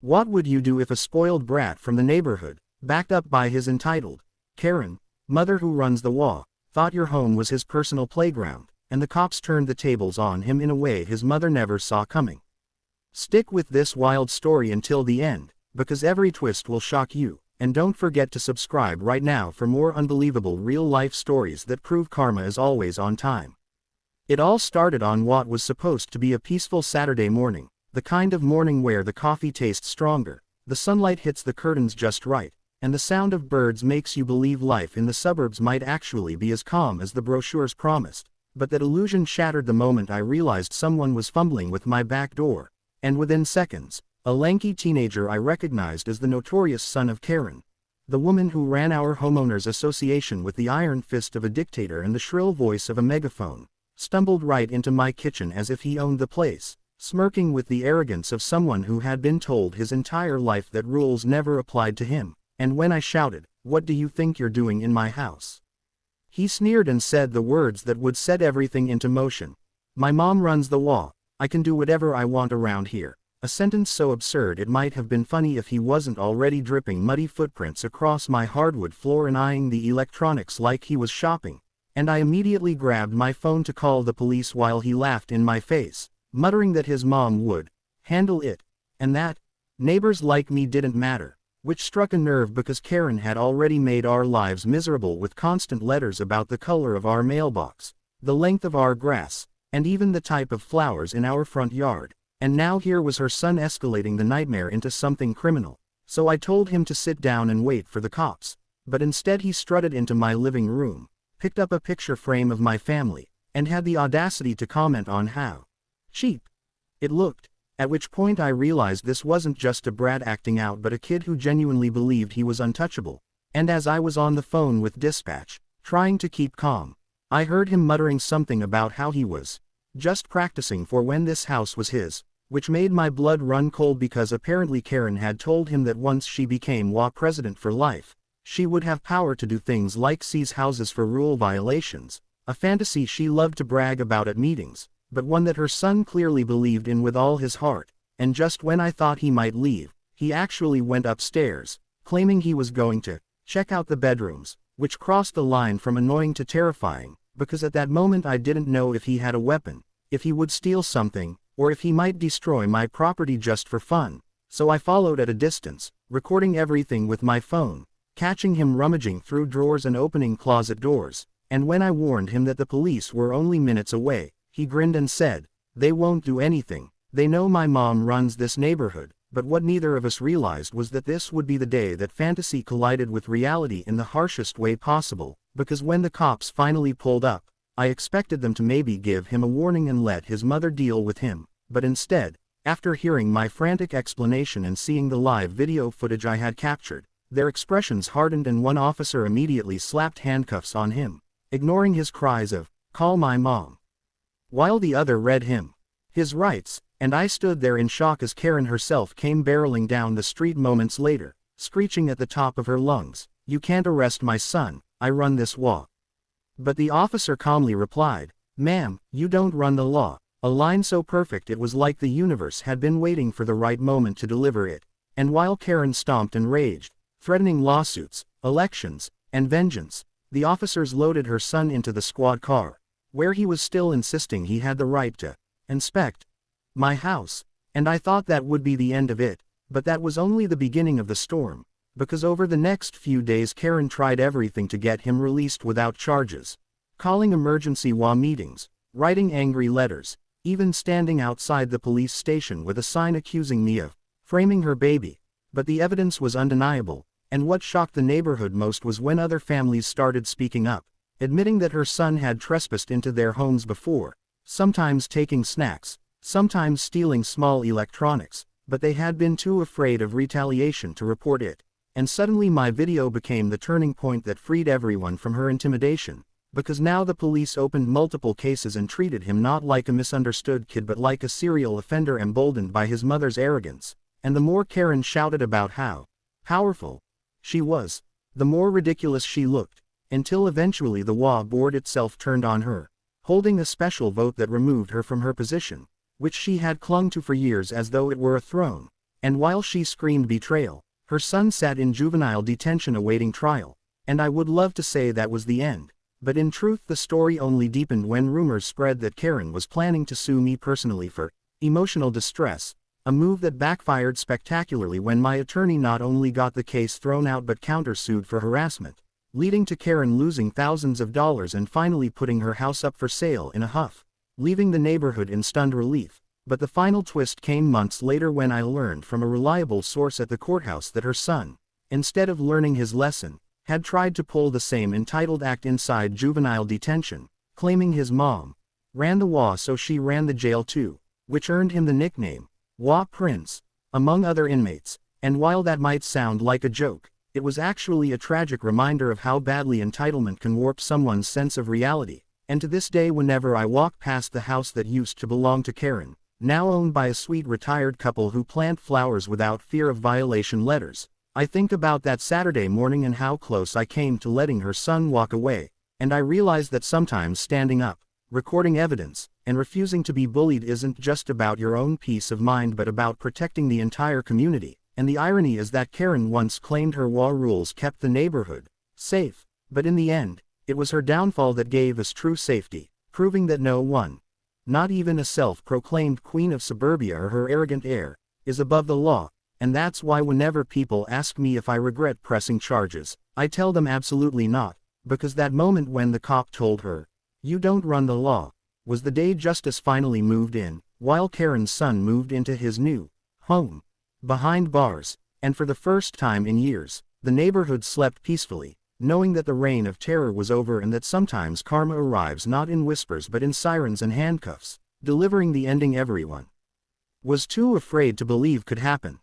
What would you do if a spoiled brat from the neighborhood, backed up by his entitled Karen, mother who runs the HOA, thought your home was his personal playground, and the cops turned the tables on him in a way his mother never saw coming? Stick with this wild story until the end, because every twist will shock you, and don't forget to subscribe right now for more unbelievable real-life stories that prove karma is always on time. It all started on what was supposed to be a peaceful Saturday morning, the kind of morning where the coffee tastes stronger, the sunlight hits the curtains just right, and the sound of birds makes you believe life in the suburbs might actually be as calm as the brochures promised. But that illusion shattered the moment I realized someone was fumbling with my back door, and within seconds, a lanky teenager I recognized as the notorious son of Karen, the woman who ran our homeowners association with the iron fist of a dictator and the shrill voice of a megaphone, stumbled right into my kitchen as if he owned the place, smirking with the arrogance of someone who had been told his entire life that rules never applied to him. And when I shouted, "What do you think you're doing in my house?" he sneered and said the words that would set everything into motion. "My mom runs the HOA, I can do whatever I want around here." A sentence so absurd it might have been funny if he wasn't already dripping muddy footprints across my hardwood floor and eyeing the electronics like he was shopping, and I immediately grabbed my phone to call the police while he laughed in my face, muttering that his mom would handle it, and that neighbors like me didn't matter, which struck a nerve because Karen had already made our lives miserable with constant letters about the color of our mailbox, the length of our grass, and even the type of flowers in our front yard. And now here was her son escalating the nightmare into something criminal. So I told him to sit down and wait for the cops, but instead he strutted into my living room, picked up a picture frame of my family, and had the audacity to comment on how cheap it looked, at which point I realized this wasn't just a brat acting out but a kid who genuinely believed he was untouchable. And as I was on the phone with dispatch, trying to keep calm, I heard him muttering something about how he was just practicing for when this house was his, which made my blood run cold because apparently Karen had told him that once she became HOA president for life, she would have power to do things like seize houses for rule violations, a fantasy she loved to brag about at meetings, but one that her son clearly believed in with all his heart. And just when I thought he might leave, he actually went upstairs, claiming he was going to check out the bedrooms, which crossed the line from annoying to terrifying, because at that moment I didn't know if he had a weapon, if he would steal something, or if he might destroy my property just for fun. So I followed at a distance, recording everything with my phone, catching him rummaging through drawers and opening closet doors, and when I warned him that the police were only minutes away, he grinned and said, "They won't do anything, they know my mom runs this neighborhood." But what neither of us realized was that this would be the day that fantasy collided with reality in the harshest way possible, because when the cops finally pulled up, I expected them to maybe give him a warning and let his mother deal with him, but instead, after hearing my frantic explanation and seeing the live video footage I had captured, their expressions hardened and one officer immediately slapped handcuffs on him, ignoring his cries of, "Call my mom," while the other read him his rights, and I stood there in shock as Karen herself came barreling down the street moments later, screeching at the top of her lungs, "You can't arrest my son, I run this HOA." But the officer calmly replied, "Ma'am, you don't run the law," a line so perfect it was like the universe had been waiting for the right moment to deliver it. And while Karen stomped and raged, threatening lawsuits, elections, and vengeance, the officers loaded her son into the squad car, where he was still insisting he had the right to inspect my house. And I thought that would be the end of it, but that was only the beginning of the storm, because over the next few days Karen tried everything to get him released without charges, calling emergency HOA meetings, writing angry letters, even standing outside the police station with a sign accusing me of framing her baby. But the evidence was undeniable, and what shocked the neighborhood most was when other families started speaking up, admitting that her son had trespassed into their homes before, sometimes taking snacks, sometimes stealing small electronics, but they had been too afraid of retaliation to report it. And suddenly my video became the turning point that freed everyone from her intimidation, because now the police opened multiple cases and treated him not like a misunderstood kid but like a serial offender emboldened by his mother's arrogance. And the more Karen shouted about how powerful she was, the more ridiculous she looked, until eventually the HOA board itself turned on her, holding a special vote that removed her from her position, which she had clung to for years as though it were a throne. And while she screamed betrayal, her son sat in juvenile detention awaiting trial. And I would love to say that was the end. But in truth the story only deepened when rumors spread that Karen was planning to sue me personally for emotional distress, a move that backfired spectacularly when my attorney not only got the case thrown out but countersued for harassment, leading to Karen losing thousands of dollars and finally putting her house up for sale in a huff, leaving the neighborhood in stunned relief. But the final twist came months later when I learned from a reliable source at the courthouse that her son, instead of learning his lesson, had tried to pull the same entitled act inside juvenile detention, claiming his mom ran the WA so she ran the jail too, which earned him the nickname WA Prince, among other inmates. And while that might sound like a joke, it was actually a tragic reminder of how badly entitlement can warp someone's sense of reality. And to this day whenever I walk past the house that used to belong to Karen, now owned by a sweet retired couple who plant flowers without fear of violation letters, I think about that Saturday morning and how close I came to letting her son walk away, and I realize that sometimes standing up, recording evidence, and refusing to be bullied isn't just about your own peace of mind but about protecting the entire community. And the irony is that Karen once claimed her WA rules kept the neighborhood safe, but in the end, it was her downfall that gave us true safety, proving that no one, not even a self-proclaimed queen of suburbia or her arrogant heir, is above the law. And that's why whenever people ask me if I regret pressing charges, I tell them absolutely not, because that moment when the cop told her, "You don't run the law," was the day justice finally moved in, while Karen's son moved into his new home behind bars. And for the first time in years, the neighborhood slept peacefully, knowing that the reign of terror was over and that sometimes karma arrives not in whispers but in sirens and handcuffs, delivering the ending everyone was too afraid to believe could happen.